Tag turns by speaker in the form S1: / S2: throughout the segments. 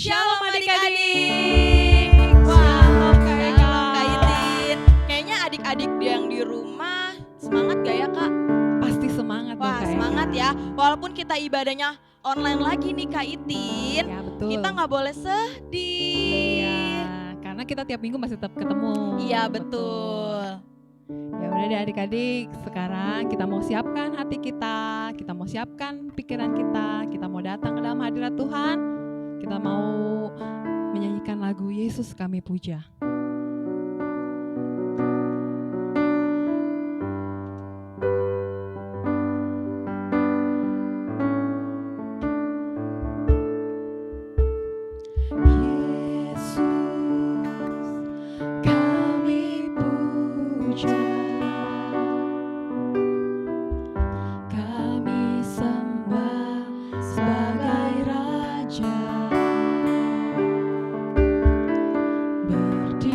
S1: Shalom adik-adik. Wah, Kak Itin. Kayaknya adik-adik yang di rumah semangat gak ya Kak?
S2: Pasti semangat.
S1: Wah, semangat ya. Walaupun kita ibadahnya online lagi nih Kak Itin,
S2: Ya, betul.
S1: kita gak boleh sedih.
S2: Iya, karena kita tiap minggu masih tetap ketemu.
S1: Iya, betul.
S2: Ya udah deh adik-adik, sekarang kita mau siapkan hati kita mau siapkan pikiran kita mau datang ke dalam hadirat Tuhan, kita mau menyanyikan lagu Yesus Kami Puja. Di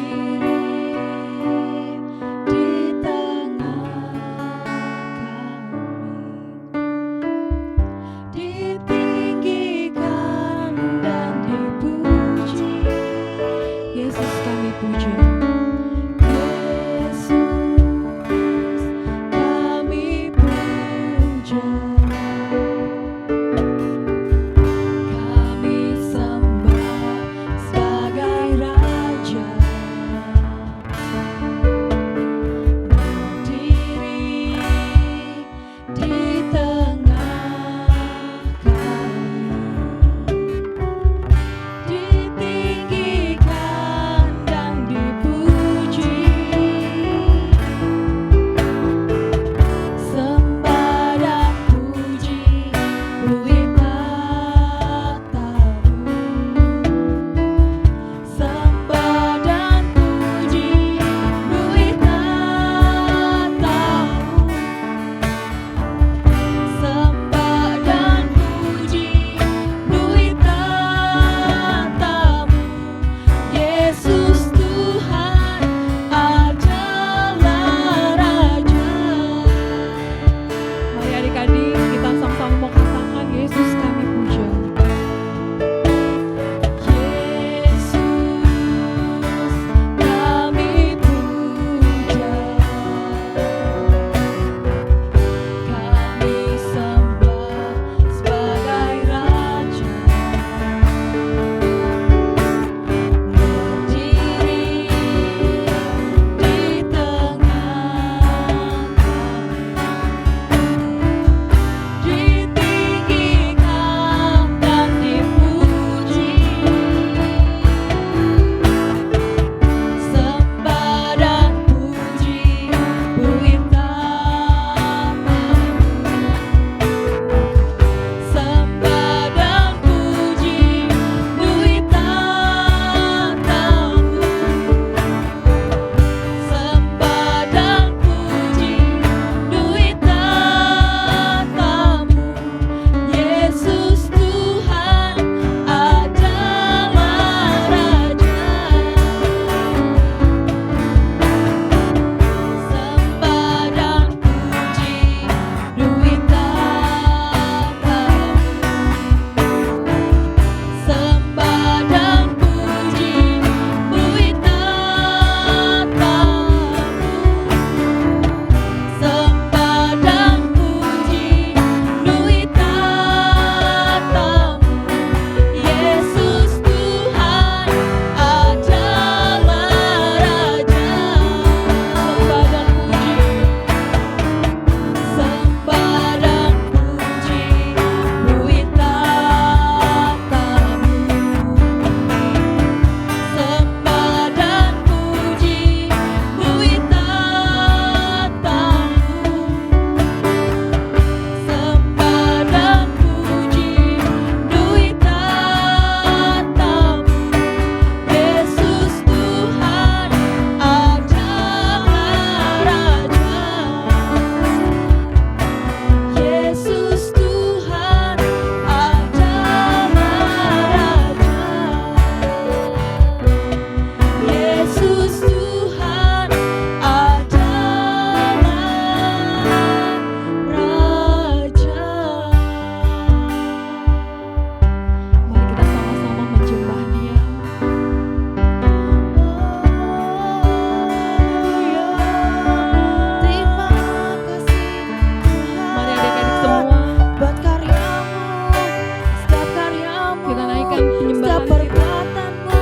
S2: penyembahan
S1: setiap
S2: kita.
S1: perbuatanmu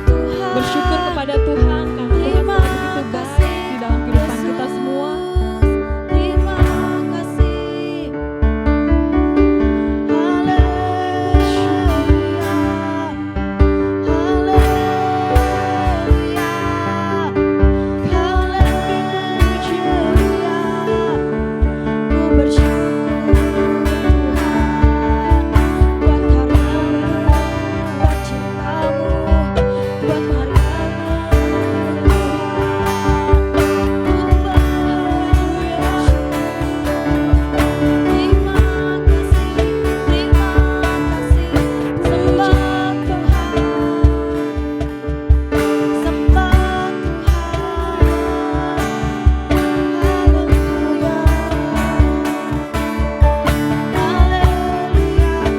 S1: Tuhan.
S2: Bersyukur kepada Tuhan karena Tuhan
S1: Terima
S2: sudah begitu baik
S1: kasih,
S2: di dalam kehidupan kita semua.
S1: terima kasih. Haleluya, haleluya, haleluya. Ku bersyukur Tuhan buat karyamu, buat cintamu, buat karyamu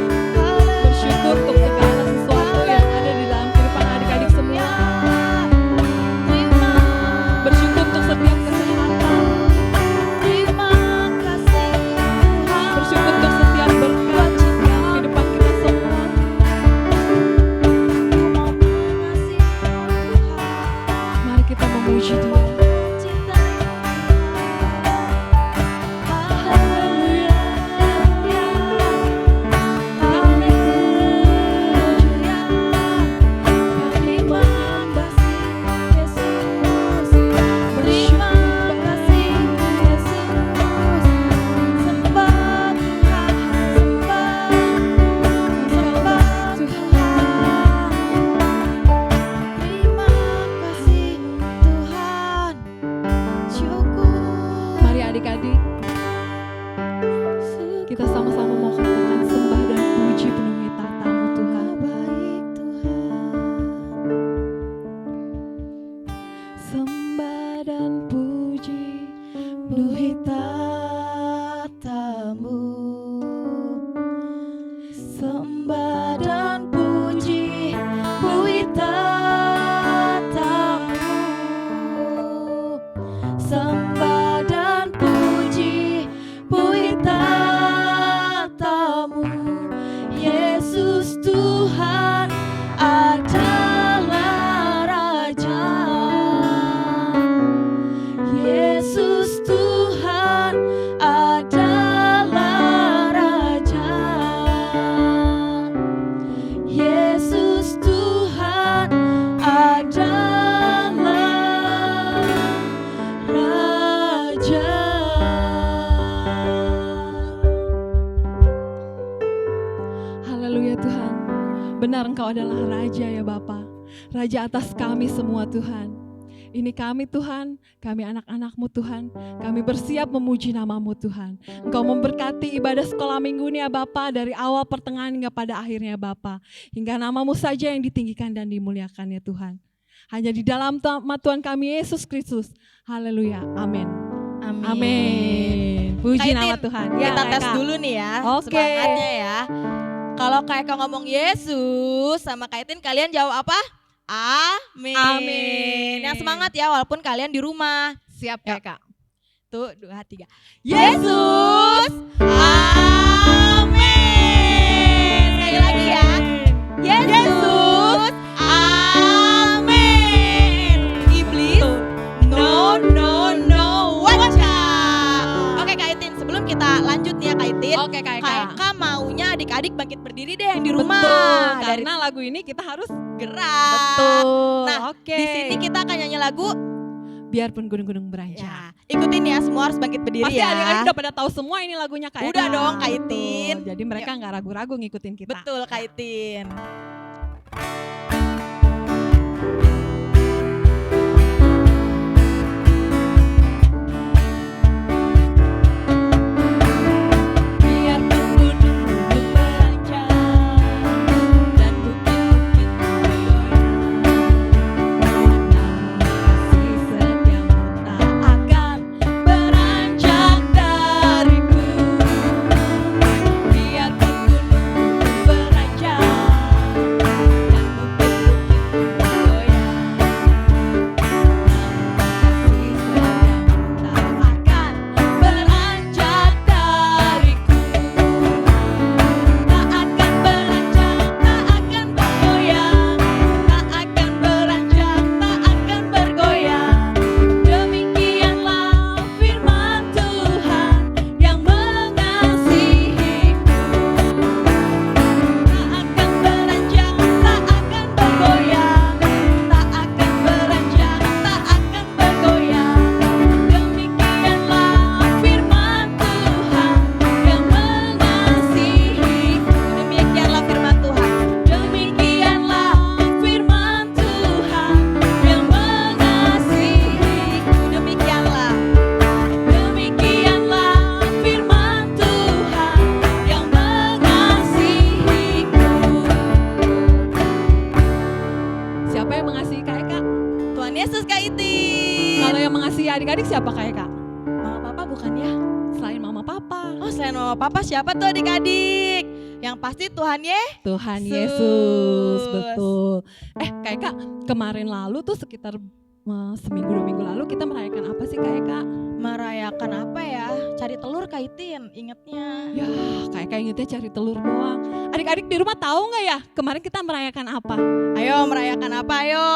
S2: Bersyukur untuk segala sesuatu yang ada di dalam kehidupan adik-adik semua. Bersyukur untuk setiap kesehatan. Bersyukur untuk setiap berkat dalam kehidupan kita semua. Mari kita memuji Dia. Mari adik-adik, kita sama-sama mau katakan sembah dan puji penuhi tahta-Mu Tuhan. Sembah dan puji penuhi tahta-Mu. Sembah dan puji penuhi tahta-Mu. Sembah dan puji penuhi tahta-Mu. Yesus Tuhan adalah Raja. Yesus Tuhan adalah Raja. Yesus Tuhan adalah Raja. Haleluya Tuhan. Benar Engkau adalah Raja ya Bapa. Raja atas kami semua Tuhan. Ini kami Tuhan, kami anak-anak-Mu Tuhan. Kami bersiap memuji nama-Mu Tuhan. Engkau memberkati ibadah sekolah minggu ini ya Bapa, dari awal pertengahan hingga pada akhirnya Bapa. Hingga nama-Mu saja yang ditinggikan dan dimuliakan ya Tuhan. Hanya di dalam nama Tuhan kami Yesus Kristus. Haleluya. Amin. Amin. Puji
S1: Kaitin,
S2: nama Tuhan.
S1: Kita tes
S2: Kak.
S1: dulu nih ya,
S2: Oke.
S1: semangatnya ya. Kalau Kak ngomong Yesus sama Kaitin, kalian jawab apa? Amin.
S2: Amin.
S1: Yang semangat ya, walaupun kalian di rumah.
S2: Siap
S1: Yuk.
S2: Kak.
S1: Tuh, 2, 3. Yesus. Amin. Sekali lagi ya. Yesus. Amin. Iblis. No, no, no. Waca. Oke Kaitin, sebelum kita lanjut nih ya Kaitin.
S2: Oke Kak.
S1: Kak maunya adik-adik bangkit berdiri deh yang di rumah.
S2: Betul.
S1: Dari
S2: Karena lagu ini kita harus
S1: gerak.
S2: betul.
S1: Nah,
S2: Oke.
S1: di sini kita akan nyanyi lagu.
S2: Biarpun gunung-gunung beranjak.
S1: Ya, ikutin ya, semua harus bangkit berdiri
S2: Pasti
S1: ya.
S2: adik-adik udah pada tahu semua ini lagunya Kak.
S1: Udah
S2: Eka.
S1: dong, Kaitin.
S2: Betul. Jadi mereka nggak ragu-ragu ngikutin kita.
S1: Betul Kaitin.
S2: Biarpun gunung-gunung beranjak dan bukit-bukit bergoyang, namun kasih setiamu tak akan beranjak dariku. Biarpun gunung-gunung beranjak adik-adik siapa Kak?
S1: Mama papa bukan ya?
S2: Selain mama papa.
S1: Oh, selain mama papa siapa tuh adik-adik? Yang pasti Tuhan
S2: Tuhan
S1: Yesus.
S2: Yesus, betul. Kak, kemarin lalu tuh sekitar seminggu 2 minggu lalu kita merayakan apa sih Kak?
S1: Merayakan apa ya? Cari telur Kaitin, ingetnya.
S2: Ya, Kak ingetnya cari telur doang. Adik-adik di rumah tahu nggak ya kemarin kita merayakan apa?
S1: Ayo merayakan apa ayo?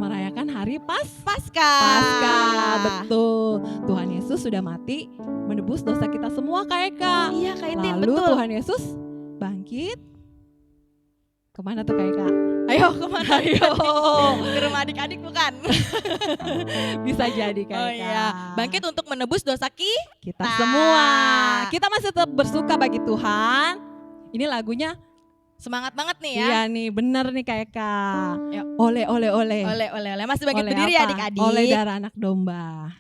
S2: Merayakan hari
S1: Paskah.
S2: Paskah, betul. Tuhan Yesus sudah mati menebus dosa kita semua Kak.
S1: Iya Kaitin,
S2: Lalu
S1: betul.
S2: Tuhan Yesus bangkit. Kemana tuh Kak?
S1: Ayo kemana? Ayo. Ke rumah adik-adik bukan?
S2: Bisa jadi Kak.
S1: Oh iya, bangkit untuk menebus dosa
S2: Kita semua. Kita masih tetap bersuka bagi Tuhan. Ini lagunya
S1: semangat banget nih ya.
S2: iya nih, bener nih Kak.
S1: Yuk.
S2: Ole.
S1: Oleh. Masih bangkit
S2: Oleh
S1: berdiri
S2: apa?
S1: ya adik-adik.
S2: Oleh darah anak domba.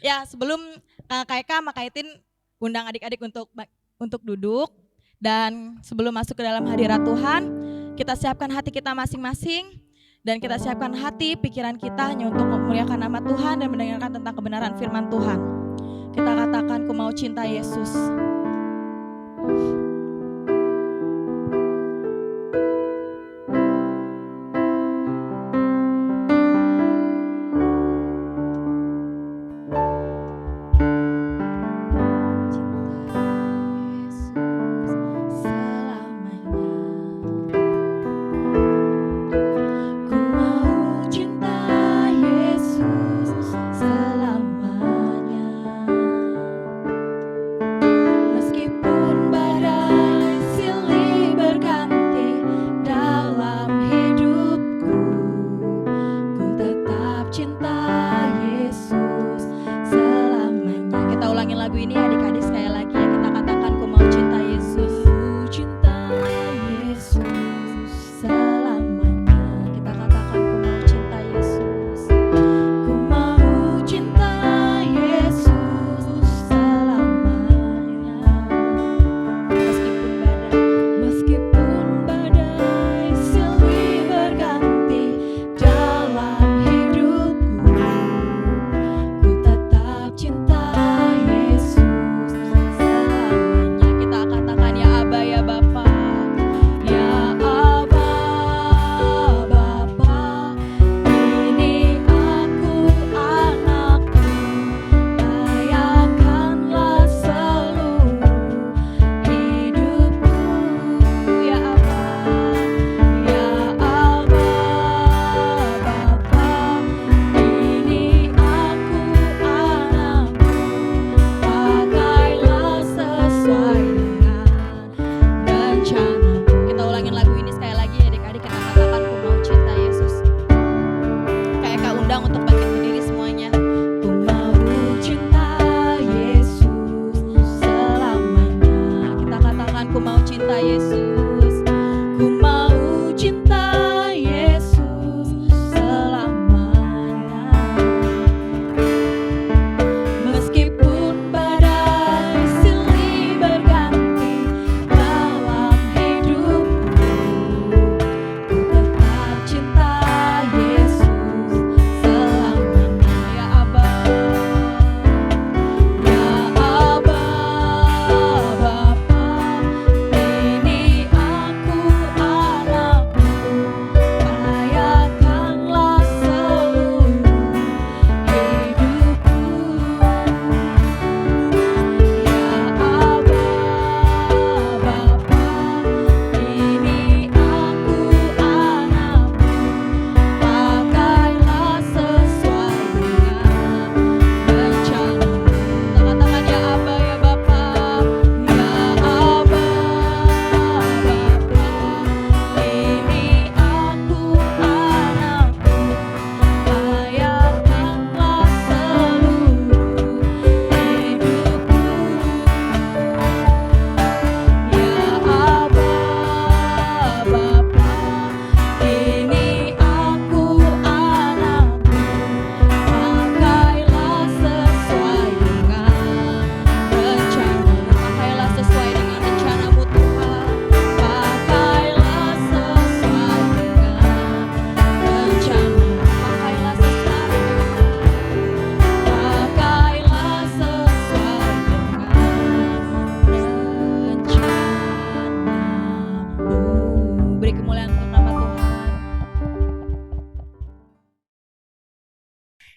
S1: Ya, sebelum Kak Eka sama Kak Itin undang adik-adik untuk duduk, dan sebelum masuk ke dalam hadirat Tuhan, kita siapkan hati kita masing-masing, dan kita siapkan hati pikiran kita hanya untuk memuliakan nama Tuhan dan mendengarkan tentang kebenaran firman Tuhan. Kita katakan, ku mau cinta Yesus. Meskipun badai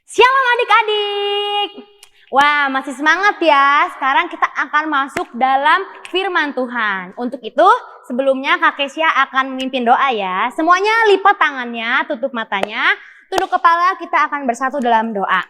S3: Shalom adik-adik. Wah, masih semangat ya. Sekarang kita akan masuk dalam firman Tuhan. Untuk itu, sebelumnya Kak Kesia akan memimpin doa ya. Semuanya lipat tangannya, tutup matanya, tunduk kepala, kita akan bersatu dalam doa.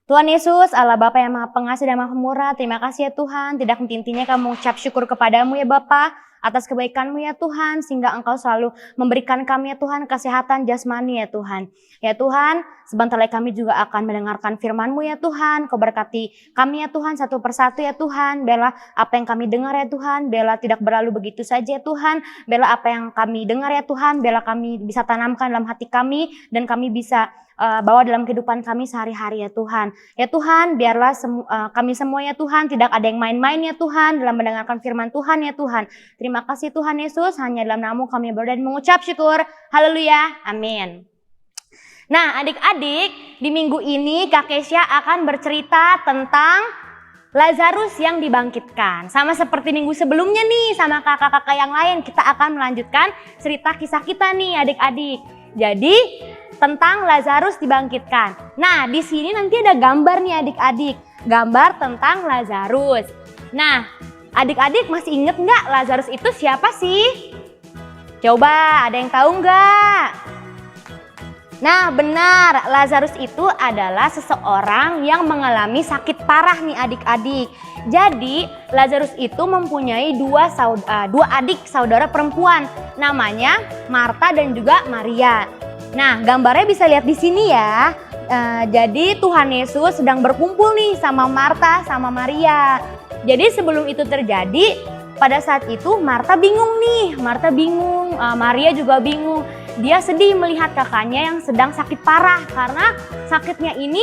S3: Tuhan Yesus, Allah Bapa yang Maha Pengasih dan Maha Pemurah, terima kasih ya Tuhan. Tidak henti-hentinya kami mengucap syukur kepadamu ya Bapa, atas kebaikan-Mu ya Tuhan, sehingga Engkau selalu memberikan kami ya Tuhan kesehatan jasmani ya Tuhan. Ya Tuhan, sebentar lagi kami juga akan mendengarkan firman-Mu ya Tuhan. Kau berkati kami ya Tuhan satu persatu ya Tuhan. Biarlah apa yang kami dengar ya Tuhan, biarlah tidak berlalu begitu saja ya Tuhan. Biarlah apa yang kami dengar ya Tuhan, biarlah kami bisa tanamkan dalam hati kami dan kami bisa bawa dalam kehidupan kami sehari-hari ya Tuhan. Ya Tuhan, biarlah kami semua ya Tuhan tidak ada yang main-main ya Tuhan dalam mendengarkan firman Tuhan ya Tuhan. Terima kasih Tuhan Yesus, hanya dalam nama-Mu kami berdoa dan mengucap syukur. Haleluya, amin. Nah adik-adik, di minggu ini Kak Kesia akan bercerita tentang Lazarus yang dibangkitkan. Sama seperti minggu sebelumnya nih sama kakak-kakak yang lain, kita akan melanjutkan cerita kisah kita nih adik-adik. Jadi tentang Lazarus dibangkitkan. Nah, di sini nanti ada gambar nih adik-adik. Gambar tentang Lazarus. Nah, adik-adik masih inget nggak Lazarus itu siapa sih? Coba, ada yang tahu nggak? Nah, benar. Lazarus itu adalah seseorang yang mengalami sakit parah nih adik-adik. Jadi, Lazarus itu mempunyai dua adik saudara perempuan. Namanya Marta dan juga Maria. Nah, gambarnya bisa lihat di sini ya. Jadi Tuhan Yesus sedang berkumpul nih sama Marta sama Maria. Jadi sebelum itu terjadi, pada saat itu Marta bingung nih. Marta bingung, Maria juga bingung. Dia sedih melihat kakaknya yang sedang sakit parah karena sakitnya ini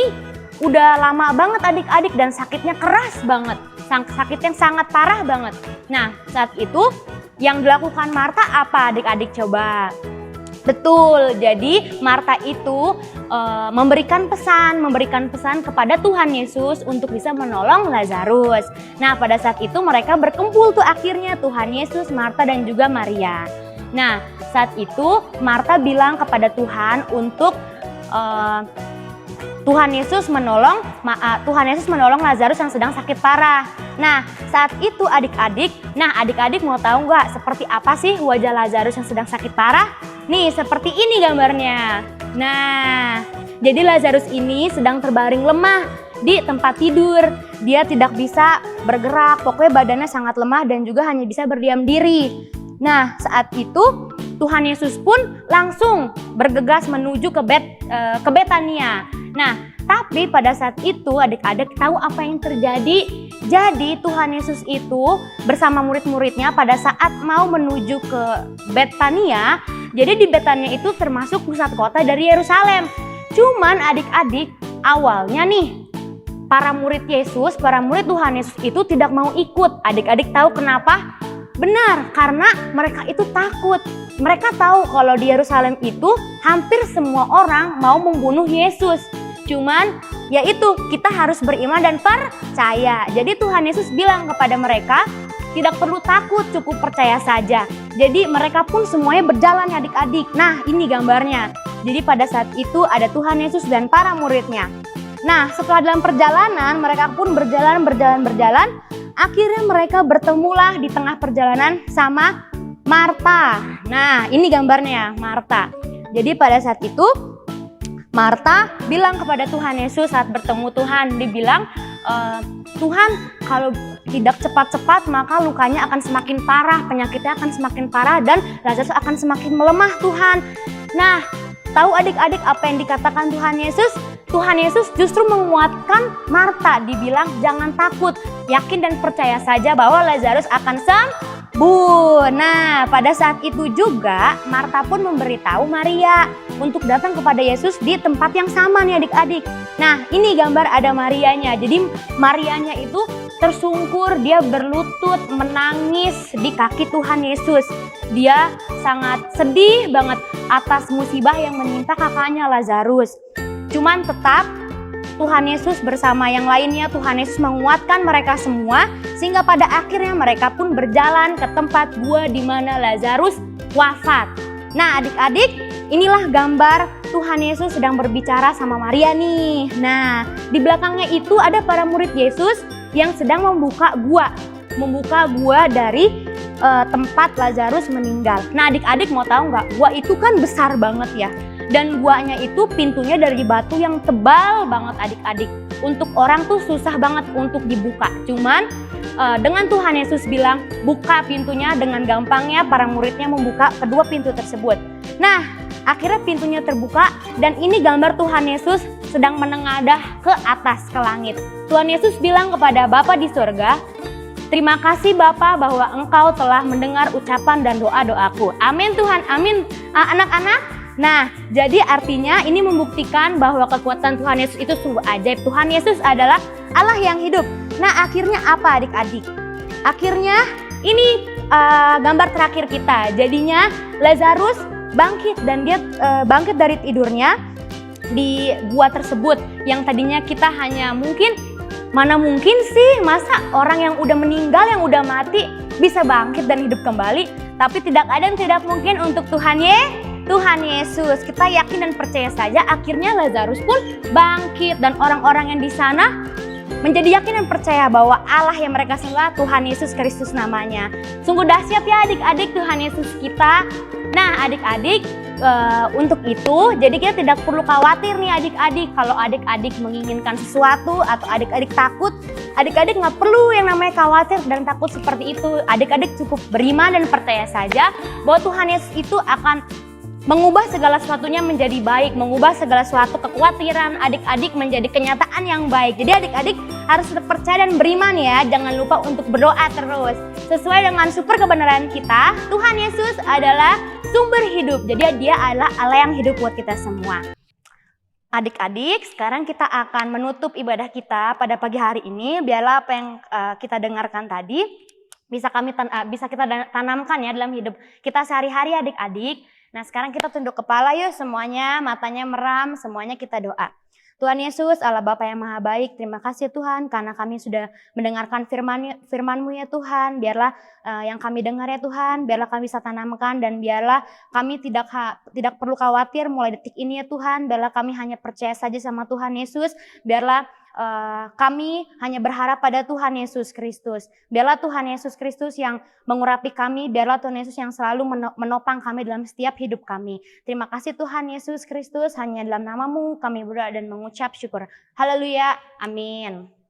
S3: udah lama banget adik-adik dan sakitnya keras banget. Sakit yang sangat parah banget. Nah, saat itu yang dilakukan Marta apa adik-adik coba? Betul, jadi Marta itu memberikan pesan kepada Tuhan Yesus untuk bisa menolong Lazarus. Nah, pada saat itu mereka berkumpul tuh akhirnya Tuhan Yesus, Marta dan juga Maria. Nah, saat itu Marta bilang kepada Tuhan untuk Tuhan Yesus menolong Lazarus yang sedang sakit parah. Nah, saat itu adik-adik mau tahu nggak seperti apa sih wajah Lazarus yang sedang sakit parah? Nih, seperti ini gambarnya. Nah, jadi Lazarus ini sedang terbaring lemah di tempat tidur. Dia tidak bisa bergerak, pokoknya badannya sangat lemah dan juga hanya bisa berdiam diri. Nah, saat itu Tuhan Yesus pun langsung bergegas menuju ke Betania. Nah, tapi pada saat itu adik-adik tahu apa yang terjadi? Jadi Tuhan Yesus itu bersama murid-muridnya pada saat mau menuju ke Betania. Jadi di Betania itu termasuk pusat kota dari Yerusalem. Cuman adik-adik awalnya nih para murid Tuhan Yesus itu tidak mau ikut. Adik-adik tahu kenapa? Benar, karena mereka itu takut. Mereka tahu kalau di Yerusalem itu hampir semua orang mau membunuh Yesus. Cuman ya itu, kita harus beriman dan percaya. Jadi Tuhan Yesus bilang kepada mereka, tidak perlu takut, cukup percaya saja. Jadi mereka pun semuanya berjalan adik-adik. Nah, ini gambarnya. Jadi pada saat itu ada Tuhan Yesus dan para muridnya. Nah, setelah dalam perjalanan, mereka pun berjalan. Akhirnya mereka bertemulah di tengah perjalanan sama Marta. Nah, ini gambarnya Marta. Jadi pada saat itu Marta bilang kepada Tuhan Yesus saat bertemu Tuhan, dibilang, Tuhan, kalau tidak cepat-cepat maka lukanya akan semakin parah, penyakitnya akan semakin parah dan Lazarus akan semakin melemah Tuhan. Nah, tahu adik-adik apa yang dikatakan Tuhan Yesus? Tuhan Yesus justru menguatkan Marta, dibilang jangan takut, yakin dan percaya saja bahwa Lazarus akan sembuh. Nah, pada saat itu juga Marta pun memberitahu Maria untuk datang kepada Yesus di tempat yang sama nih adik-adik. Nah, ini gambar ada Marianya. Jadi Marianya itu tersungkur, dia berlutut menangis di kaki Tuhan Yesus. Dia sangat sedih banget atas musibah yang menimpa kakaknya Lazarus. Cuman tetap Tuhan Yesus bersama yang lainnya, Tuhan Yesus menguatkan mereka semua sehingga pada akhirnya mereka pun berjalan ke tempat gua di mana Lazarus wafat. Nah, adik-adik, inilah gambar Tuhan Yesus sedang berbicara sama Maria nih. Nah, di belakangnya itu ada para murid Yesus yang sedang membuka gua dari tempat Lazarus meninggal. Nah, adik-adik mau tahu nggak? Gua itu kan besar banget ya. Dan guanya itu pintunya dari batu yang tebal banget adik-adik. Untuk orang tuh susah banget untuk dibuka. Cuman dengan Tuhan Yesus bilang buka pintunya, dengan gampangnya para muridnya membuka kedua pintu tersebut. Nah, akhirnya pintunya terbuka dan ini gambar Tuhan Yesus sedang menengadah ke atas ke langit. Tuhan Yesus bilang kepada Bapa di surga, terima kasih Bapa bahwa Engkau telah mendengar ucapan dan doa-doaku. Amin Tuhan, amin. Anak-anak, nah jadi artinya ini membuktikan bahwa kekuatan Tuhan Yesus itu sungguh ajaib. Tuhan Yesus adalah Allah yang hidup. Nah akhirnya apa adik-adik? Akhirnya ini gambar terakhir kita. Jadinya Lazarus bangkit dan dia bangkit dari tidurnya di gua tersebut yang tadinya kita hanya mungkin, mana mungkin sih masa orang yang udah meninggal, yang udah mati bisa bangkit dan hidup kembali. Tapi tidak ada yang tidak mungkin untuk Tuhan Yesus. Kita yakin dan percaya saja akhirnya Lazarus pun bangkit dan orang-orang yang di sana menjadi yakin dan percaya bahwa Allah yang mereka sembah Tuhan Yesus Kristus namanya. Sungguh dahsyat ya adik-adik Tuhan Yesus kita. Nah adik-adik untuk itu jadi kita tidak perlu khawatir nih adik-adik. Kalau adik-adik menginginkan sesuatu atau adik-adik takut, adik-adik nggak perlu yang namanya khawatir dan takut seperti itu. Adik-adik cukup beriman dan percaya saja bahwa Tuhan Yesus itu akan mengubah segala sesuatunya menjadi baik, mengubah segala sesuatu kekhawatiran adik-adik menjadi kenyataan yang baik. Jadi adik-adik harus tetap percaya dan beriman ya, jangan lupa untuk berdoa terus. Sesuai dengan super kebenaran kita, Tuhan Yesus adalah sumber hidup, jadi dia adalah Allah yang hidup buat kita semua. Adik-adik, sekarang kita akan menutup ibadah kita pada pagi hari ini. Biarlah apa yang kita dengarkan tadi bisa kita tanamkan ya dalam hidup kita sehari-hari adik-adik. Nah sekarang kita tunduk kepala yuk semuanya, matanya meram, semuanya kita doa. Tuhan Yesus, Allah Bapa yang Maha Baik, terima kasih Tuhan karena kami sudah mendengarkan firman-Mu ya Tuhan. Biarlah yang kami dengar ya Tuhan, biarlah kami bisa tanamkan dan biarlah kami tidak perlu khawatir mulai detik ini ya Tuhan. Biarlah kami hanya percaya saja sama Tuhan Yesus, biarlah kami hanya berharap pada Tuhan Yesus Kristus. Biarlah Tuhan Yesus Kristus yang mengurapi kami, biarlah Tuhan Yesus yang selalu menopang kami dalam setiap hidup kami. Terima kasih Tuhan Yesus Kristus, hanya dalam nama-Mu kami berdoa dan mengucap syukur. Haleluya, amin.